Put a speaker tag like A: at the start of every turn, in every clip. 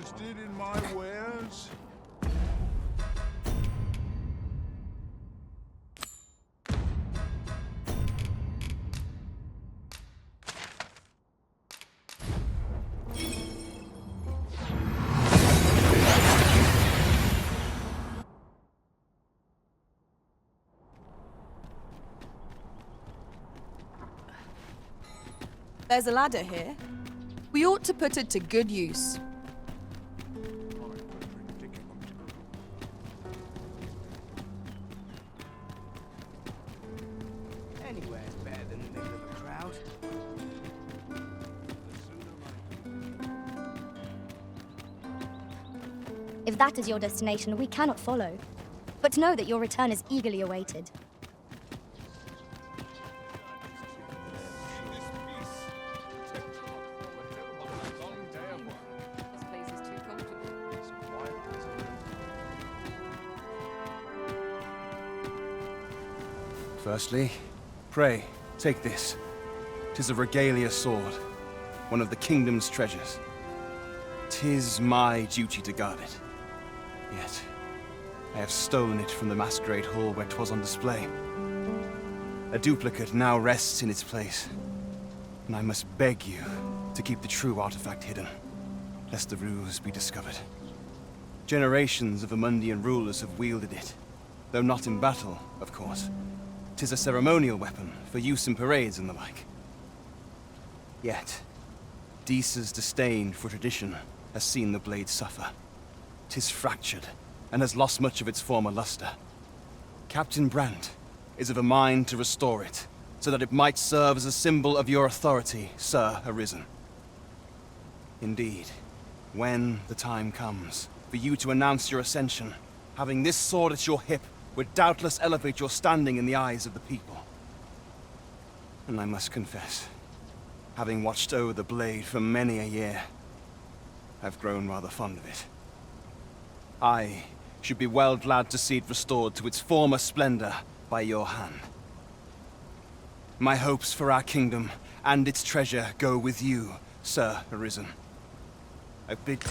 A: Interested in my wares?
B: There's a ladder here. We ought to put it to good use.
C: Anywhere's better than the middle of a crowd.
D: If that is your destination, we cannot follow. But know that your return is eagerly awaited.
E: Firstly, pray, take this. 'Tis a regalia sword, one of the kingdom's treasures. 'Tis my duty to guard it. Yet, I have stolen it from the masquerade hall where 'twas on display. A duplicate now rests in its place, and I must beg you to keep the true artifact hidden, lest the ruse be discovered. Generations of Amundian rulers have wielded it, though not in battle, of course. 'Tis a ceremonial weapon for use in parades and the like. Yet, Disa's disdain for tradition has seen the blade suffer. 'Tis fractured, and has lost much of its former luster. Captain Brandt is of a mind to restore it, so that it might serve as a symbol of your authority, Sir Arisen. Indeed, when the time comes for you to announce your ascension, having this sword at your hip would doubtless elevate your standing in the eyes of the people. And I must confess, having watched over the blade for many a year, I've grown rather fond of it. I should be well glad to see it restored to its former splendor by your hand. My hopes for our kingdom and its treasure go with you, Sir Arisen. I bid...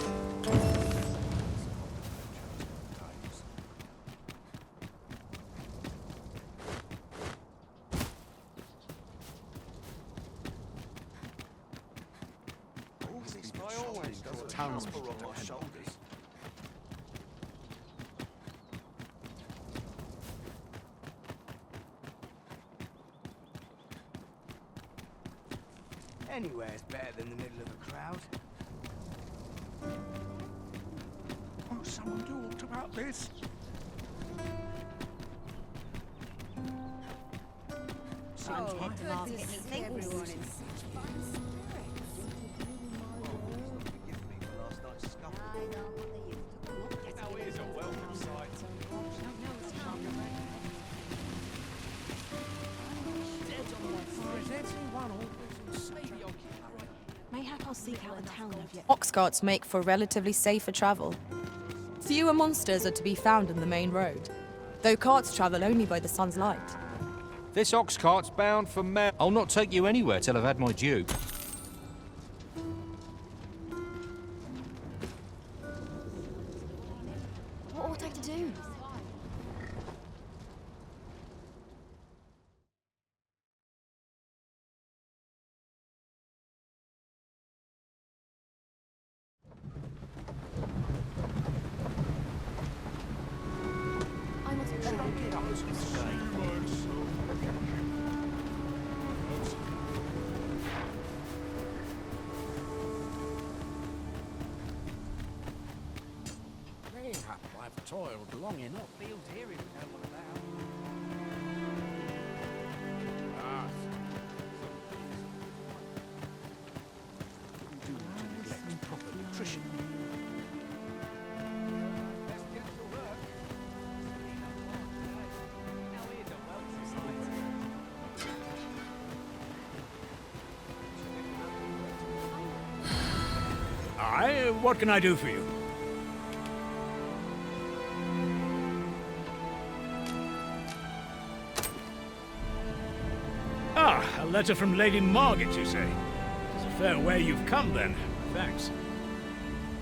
C: Anywhere's better than the middle of a crowd.
A: Won't someone do aught about this?
F: Mayhap I'll seek out a town of yet.
B: Ox carts make for relatively safer travel. Fewer monsters are to be found in the main road, though carts travel only by the sun's light.
G: This ox cart's bound for Mer. I'll not take you anywhere till I've had my due.
D: What ought I to do? I must go.
A: Mayhap I've toiled long enough.
C: Field here if we know what about.
A: Ah, do to neglect proper nutrition. Aye, what can I do for you? Ah, a letter from Lady Margaret, you say? It's a fair way you've come, then. Thanks.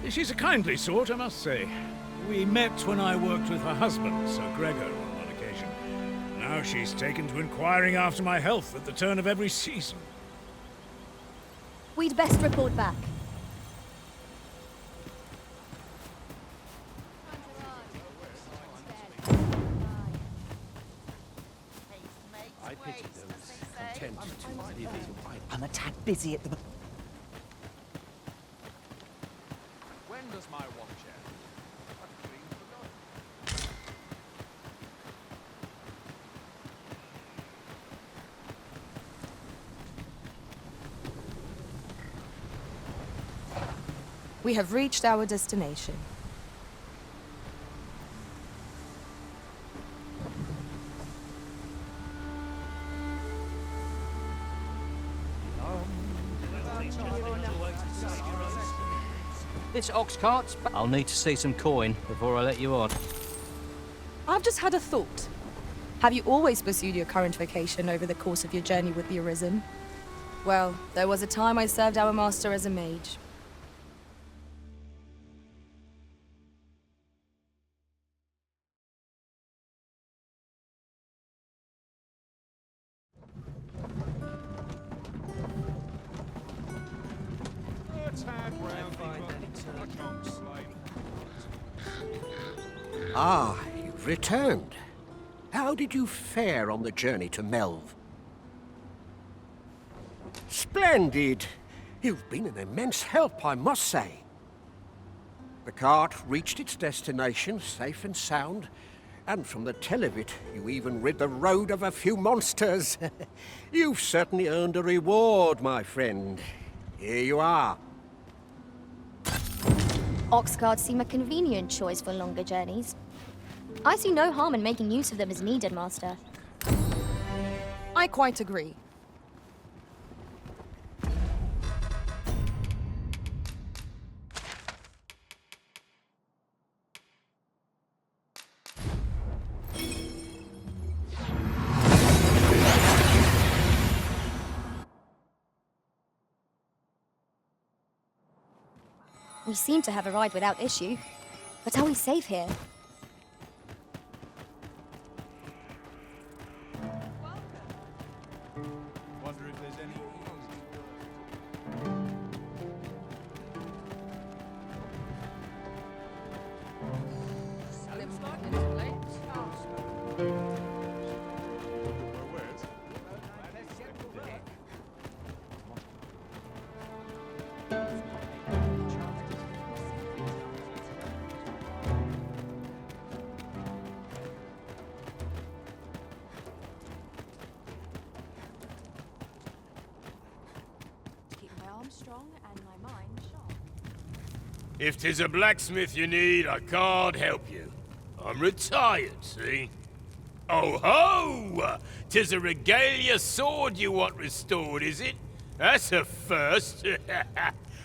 A: She's a kindly sort, I must say. We met when I worked with her husband, Sir Gregor, on one occasion. Now she's taken to inquiring after my health at the turn of every season.
D: We'd best report back.
H: I pity those content to live in. I'm a tad busy at the moment.
G: When does my watch end? I've clean forgotten.
B: We have reached our destination.
G: This ox cart's I'll need to see some coin before I let you on.
B: I've just had a thought. Have you always pursued your current vocation over the course of your journey with the Arisen? Well, there was a time I served our master as a mage.
I: Ah, you've returned. How did you fare on the journey to Melv? Splendid! You've been an immense help, I must say. The cart reached its destination safe and sound, and from the tell of it, you even rid the road of a few monsters. You've certainly earned a reward, my friend. Here you are.
D: Ox carts seem a convenient choice for longer journeys. I see no harm in making use of them as needed, Master.
B: I quite agree.
D: We seem to have arrived without issue. But are we safe here?
E: Wonder if there's any...
F: Keep my arms strong and my mind sharp.
J: If 'tis a blacksmith you need, I can't help you. I'm retired, see? Oh ho! 'Tis a regalia sword you want restored, is it? That's a first.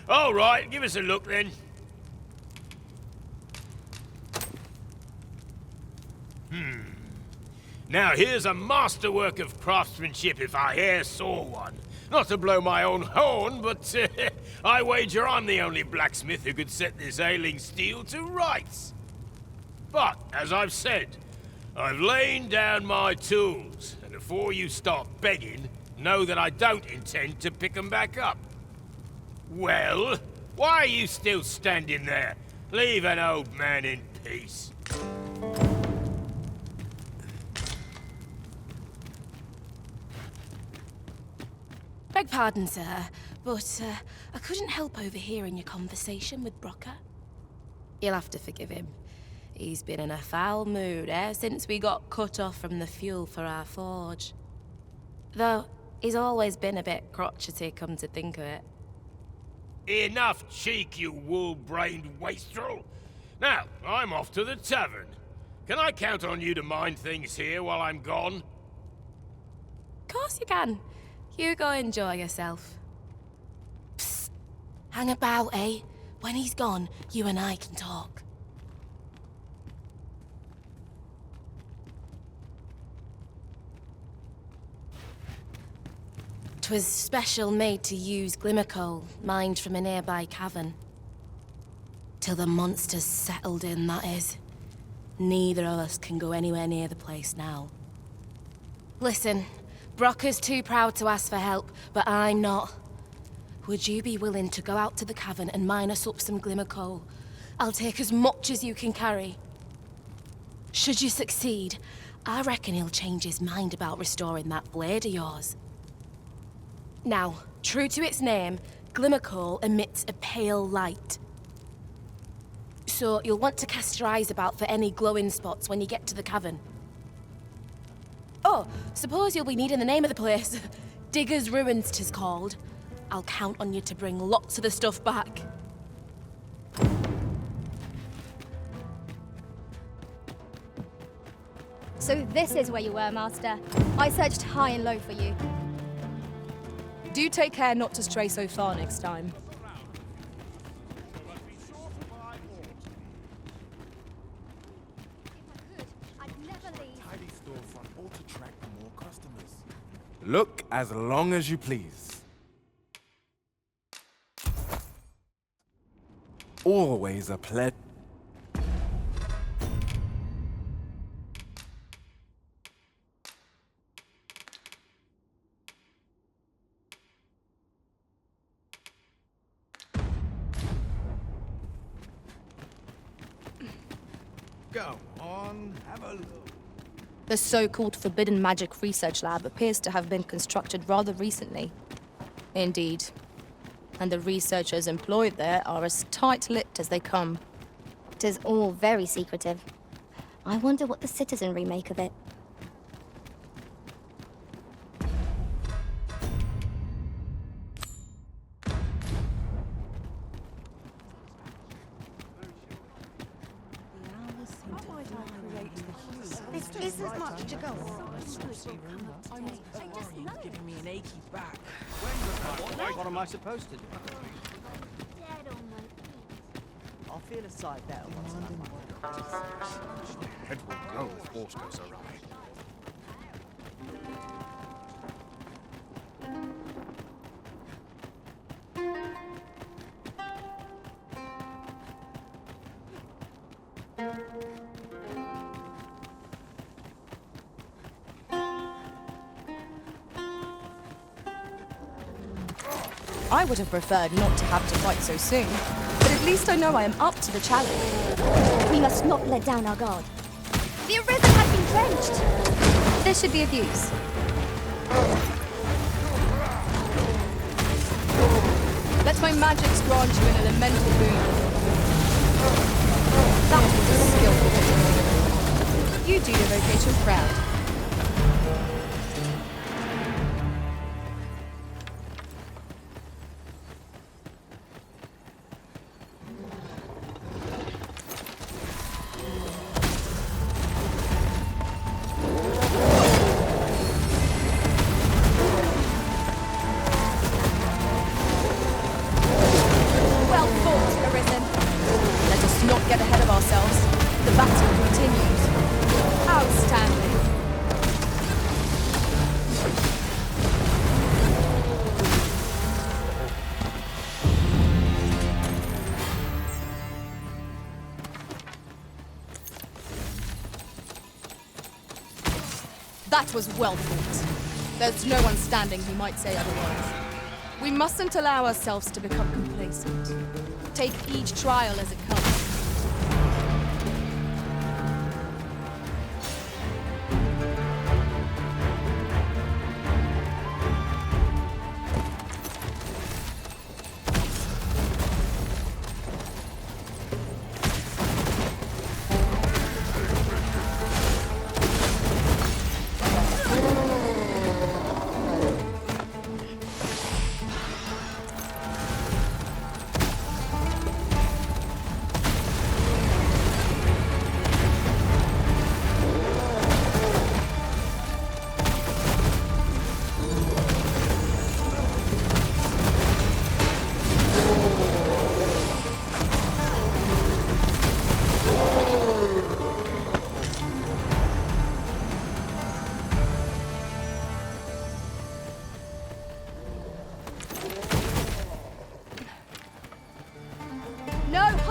J: All right, give us a look then. Now here's a masterwork of craftsmanship if I e'er saw one. Not to blow my own horn, but I wager I'm the only blacksmith who could set this ailing steel to rights. But, as I've said, I've lain down my tools, and before you start begging, know that I don't intend to pick 'em back up. Well, why are you still standing there? Leave an old man in peace.
F: Beg pardon, sir, but I couldn't help overhearing your conversation with Brocker.
B: You'll have to forgive him. He's been in a foul mood ever since we got cut off from the fuel for our forge. Though, he's always been a bit crotchety, come to think of it.
J: Enough cheek, you wool-brained wastrel! Now, I'm off to the tavern. Can I count on you to mind things here while I'm gone?
B: Of course you can. You go enjoy yourself.
F: Psst. Hang about, eh? When he's gone, you and I can talk. 'Twas special made to use glimmer coal, mined from a nearby cavern.
B: Till the monster's settled in, that is. Neither of us can go anywhere near the place now. Listen, Brocker's too proud to ask for help, but I'm not. Would you be willing to go out to the cavern and mine us up some glimmer coal? I'll take as much as you can carry. Should you succeed, I reckon he'll change his mind about restoring that blade of yours. Now, true to its name, glimmer coal emits a pale light. So you'll want to cast your eyes about for any glowing spots when you get to the cavern. Oh, suppose you'll be needing the name of the place. Digger's Ruins 'tis called. I'll count on you to bring lots of the stuff back.
D: So this is where you were, Master. I searched high and low for you.
F: Do take care not to stray so far next time.
H: Tidy storefront, all to attract more customers.
E: Look as long as you please. Always a pleasure.
H: Go on, have a look.
F: The so-called Forbidden Magic Research Lab appears to have been constructed rather recently. Indeed. And the researchers employed there are as tight-lipped as they come.
D: It is all very secretive. I wonder what the citizenry make of it.
C: This isn't much to go on.
H: Giving me an achy back.
C: What am I supposed to do? I'll feel a side better once
H: Head will go if horse goes awry.
F: I would have preferred not to have to fight so soon, but at least I know I am up to the challenge.
D: We must not let down our guard. The Arisen has been drenched! This should be of use.
F: Let my magics grant you an elemental boon. That was a skillful bit. You do the vocation proud. That was well fought. There's no one standing who might say otherwise. We mustn't allow ourselves to become complacent. Take each trial as it comes.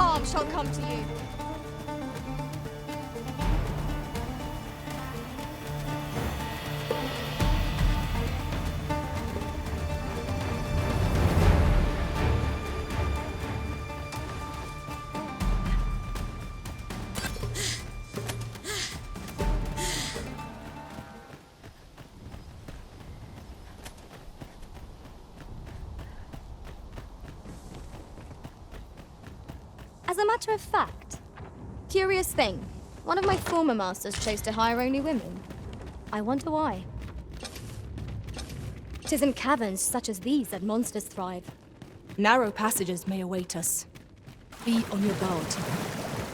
F: harm shall come to you.
D: As a matter of fact, curious thing, one of my former masters chose to hire only women. I wonder why. 'Tis in caverns such as these that monsters thrive.
F: Narrow passages may await us. Be on your guard.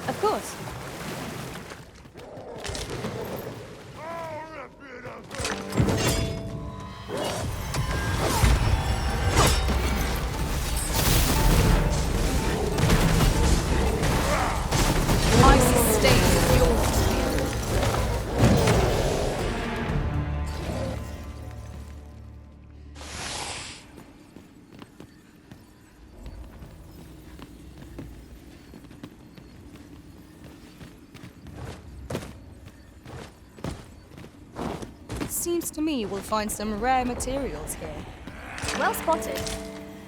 D: Of course.
F: I sustain your Seems to me we'll find some rare materials here.
D: Well spotted.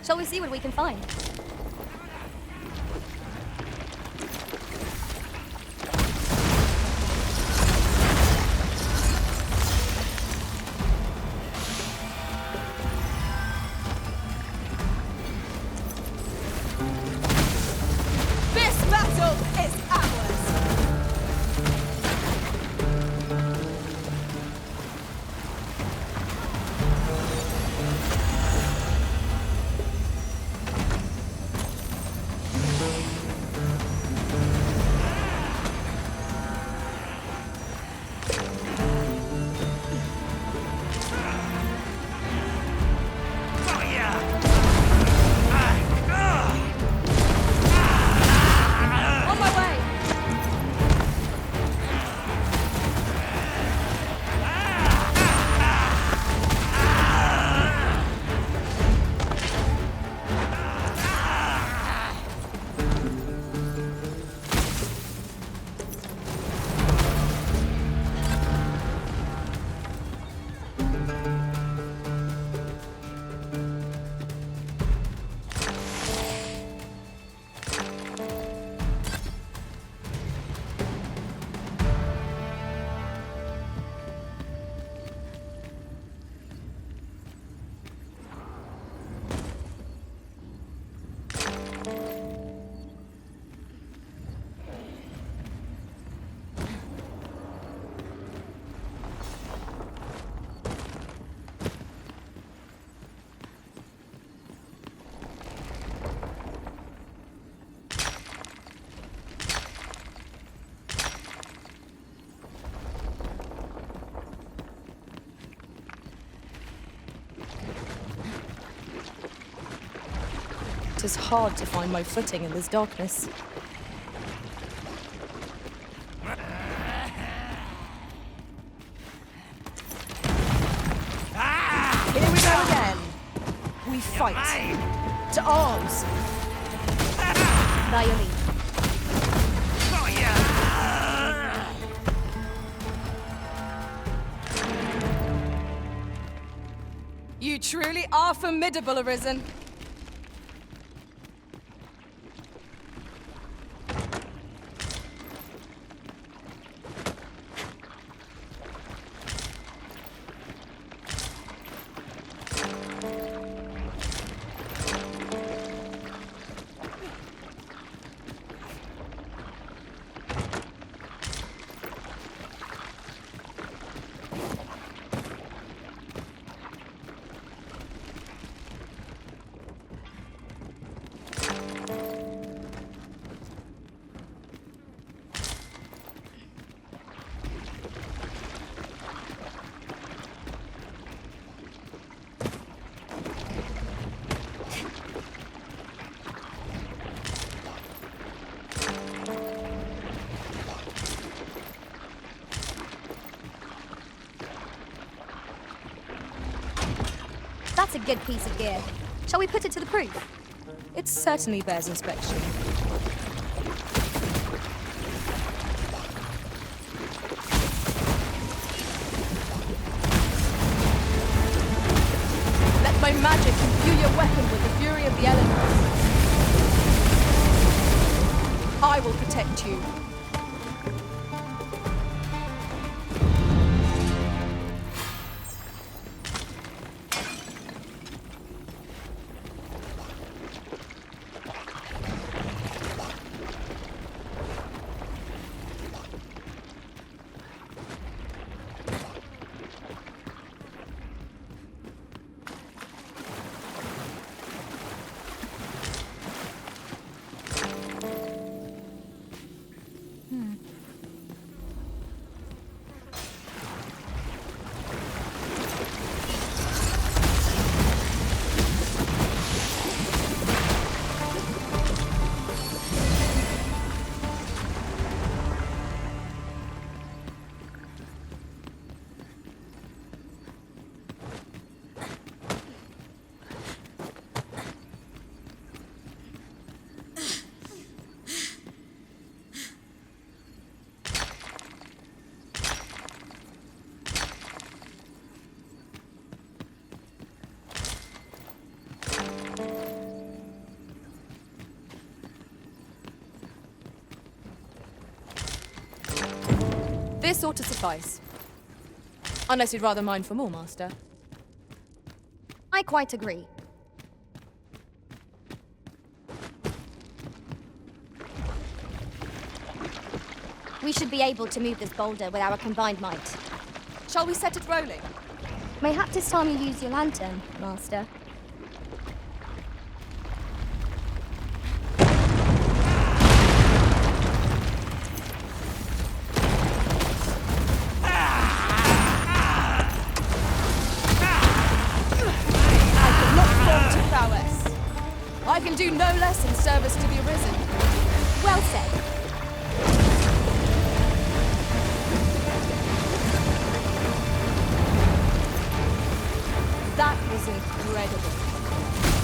D: Shall we see what we can find?
F: This battle is ours! On my way! It is hard to find my footing in this darkness. Here we go again. We fight. To arms.
D: By your leave.
F: You truly are formidable, Arisen.
D: That's a good piece of gear. Shall we put it to the proof?
F: It certainly bears inspection. Let my magic imbue your weapon with the fury of the elements. I will protect you. This ought to suffice. Unless you'd rather mine for more, Master.
D: I quite agree. We should be able to move this boulder with our combined might.
F: Shall we set it rolling?
D: Mayhap it's time you use your lantern, Master.
F: I can do no less in service to the Arisen.
D: Well said.
F: That was incredible.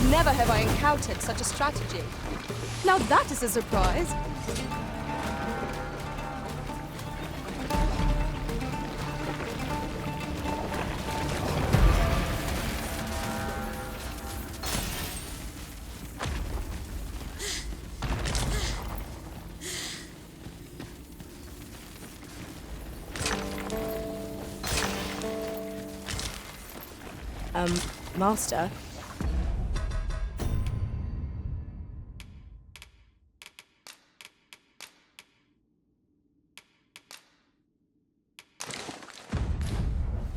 F: Never have I encountered such a strategy. Now that is a surprise. Master?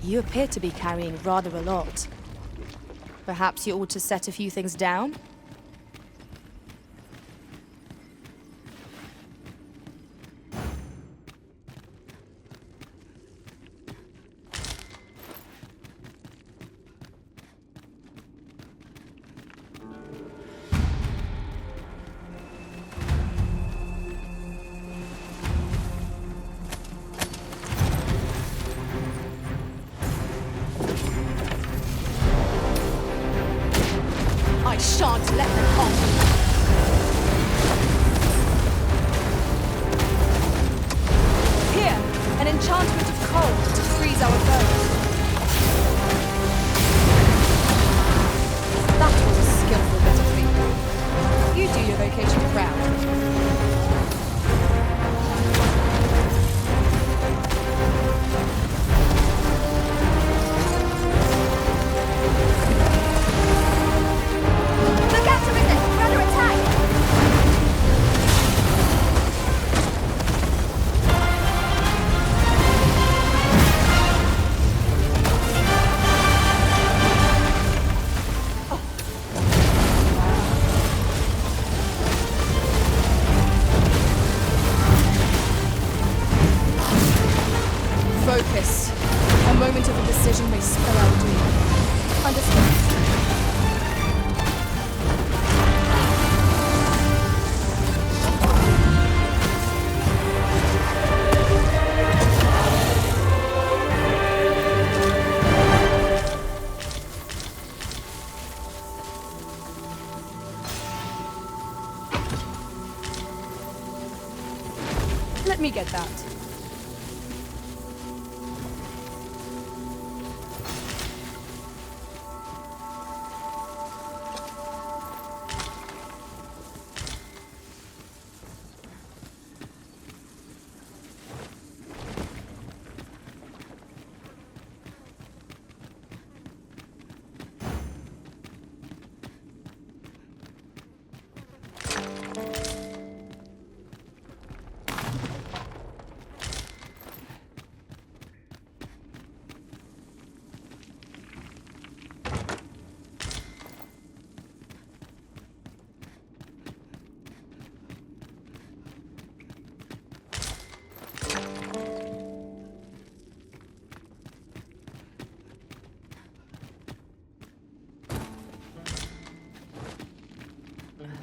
F: You appear to be carrying rather a lot. Perhaps you ought to set a few things down? I shan't Let me get that.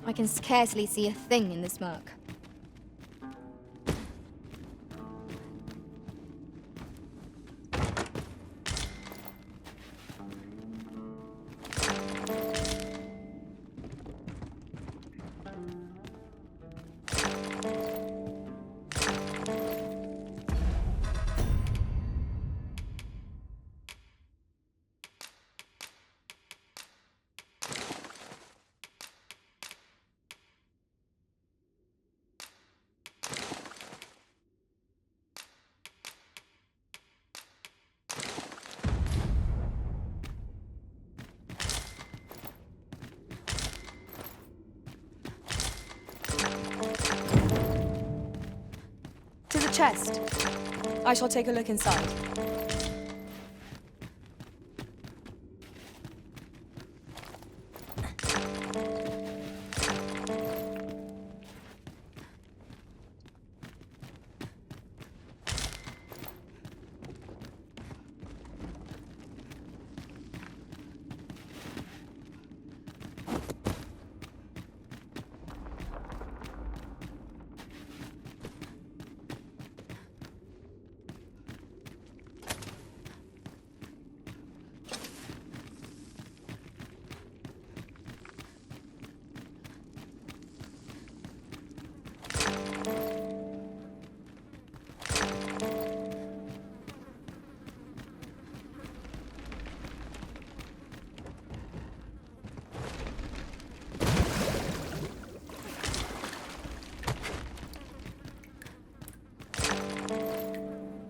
D: I can scarcely see a thing in this murk.
F: To the chest. I shall take a look inside.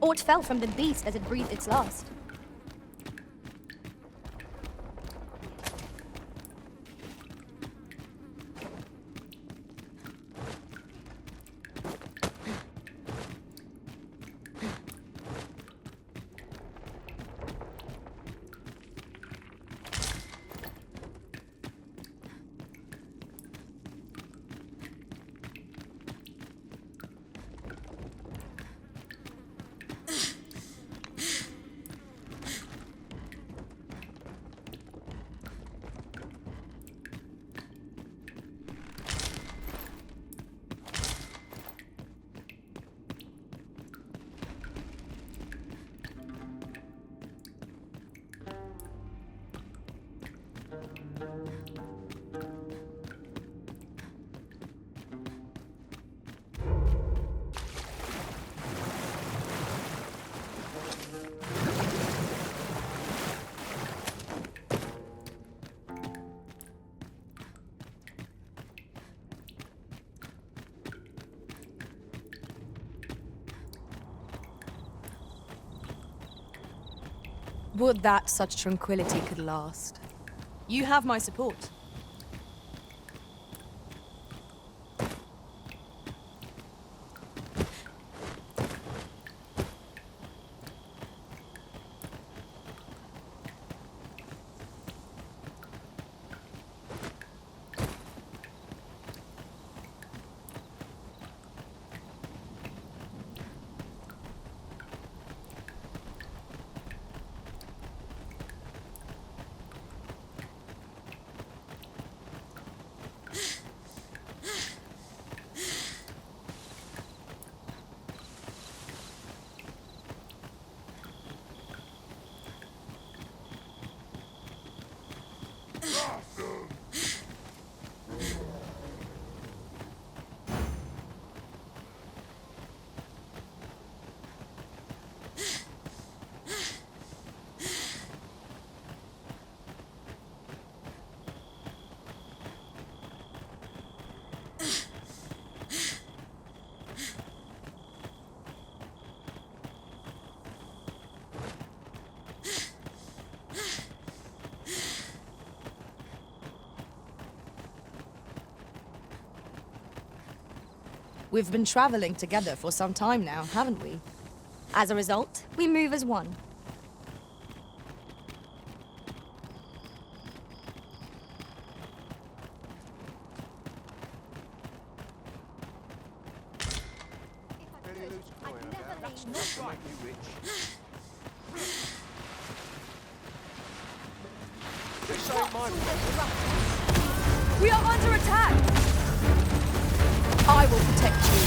D: Aught fell from the beast as it breathed its last.
F: Would that such tranquility could last. You have my support. We've been traveling together for some time now, haven't we?
D: As a result, we move as one.
F: We are under attack! I will protect you.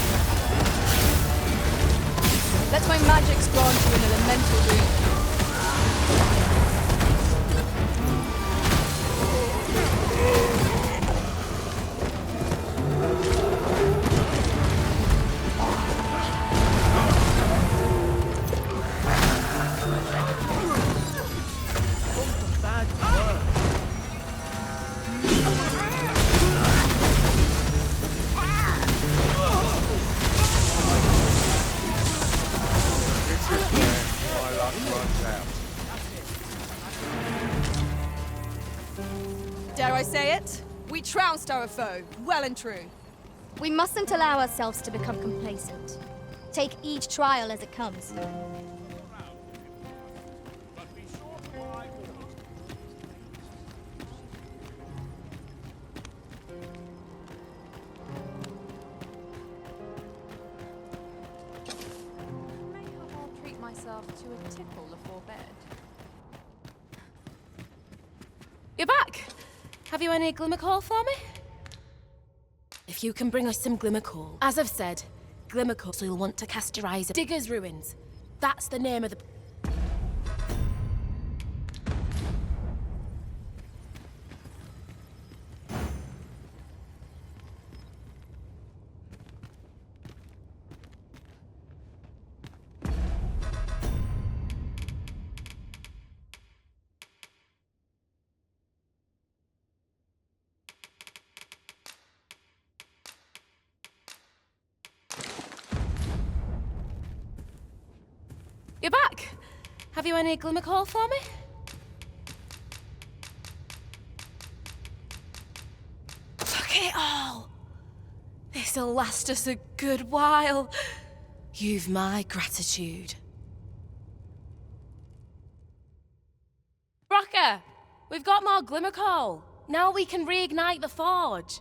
F: Let my magics grant you an elemental boon. Dare I say it? We trounced our foe, well and true.
D: We mustn't allow ourselves to become complacent. Take each trial as it comes.
K: Mayhap I'll treat myself to a tickle before bed.
B: You're back! Have you any glimmer coal for me? If you can bring us some glimmer coal. As I've said, glimmer coal, so you'll want to cast your eyes at Digger's Ruins. That's the name of the... You're back! Have you any glimmer coal for me? Look at it all! This'll last us a good while. You've my gratitude. Rocker! We've got more glimmer coal. Now we can reignite the forge.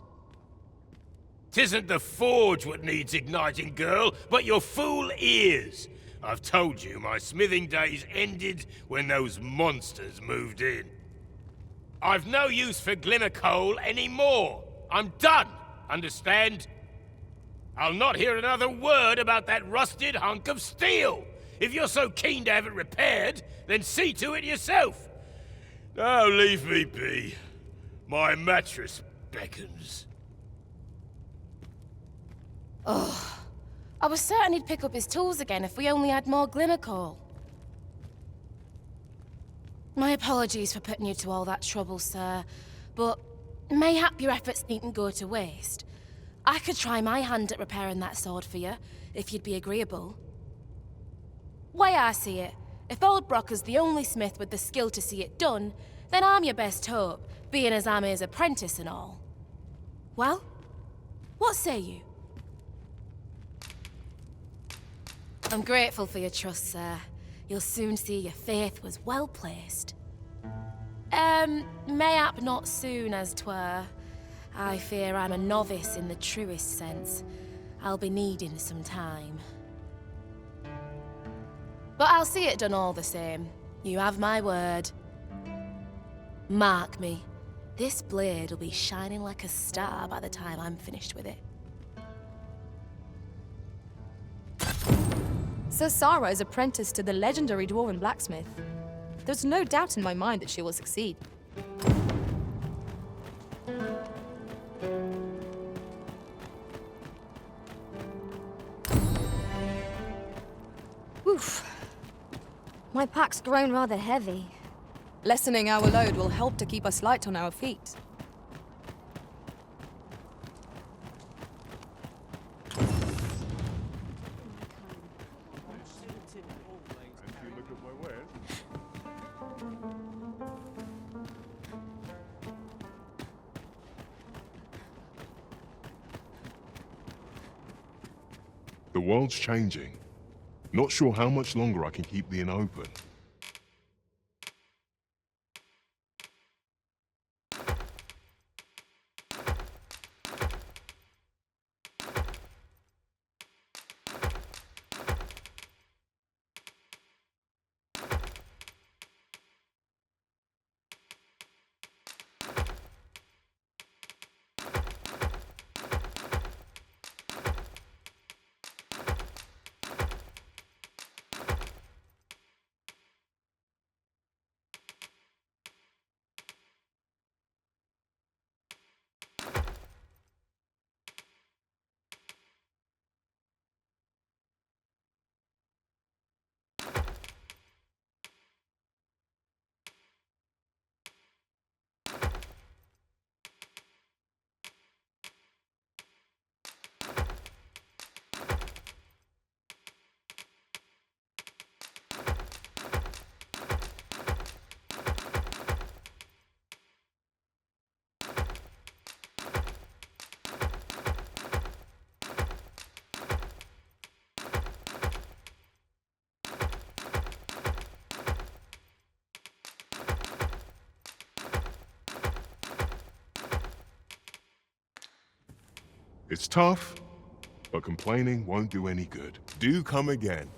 J: 'Tisn't the forge what needs igniting, girl, but your fool ears. I've told you my smithing days ended when those monsters moved in. I've no use for glimmer coal anymore. I'm done, understand? I'll not hear another word about that rusted hunk of steel. If you're so keen to have it repaired, then see to it yourself. Now leave me be. My mattress beckons.
B: Oh, I was certain he'd pick up his tools again if we only had more glimmer coal. My apologies for putting you to all that trouble, sir, but mayhap your efforts needn't go to waste. I could try my hand at repairing that sword for you, if you'd be agreeable. Way I see it, if old Brocker's the only smith with the skill to see it done, then I'm your best hope, being as I'm his apprentice and all. Well, what say you? I'm grateful for your trust, sir. You'll soon see your faith was well placed. Mayhap not soon as 'twere. I fear I'm a novice in the truest sense. I'll be needing some time. But I'll see it done all the same. You have my word. Mark me, this blade will be shining like a star by the time I'm finished with it.
F: Sir Sarah is apprenticed to the legendary dwarven blacksmith. There's no doubt in my mind that she will succeed.
D: Oof. My pack's grown rather heavy.
F: Lessening our load will help to keep us light on our feet.
L: The world's changing. Not sure how much longer I can keep the inn open. It's tough, but complaining won't do any good. Do come again.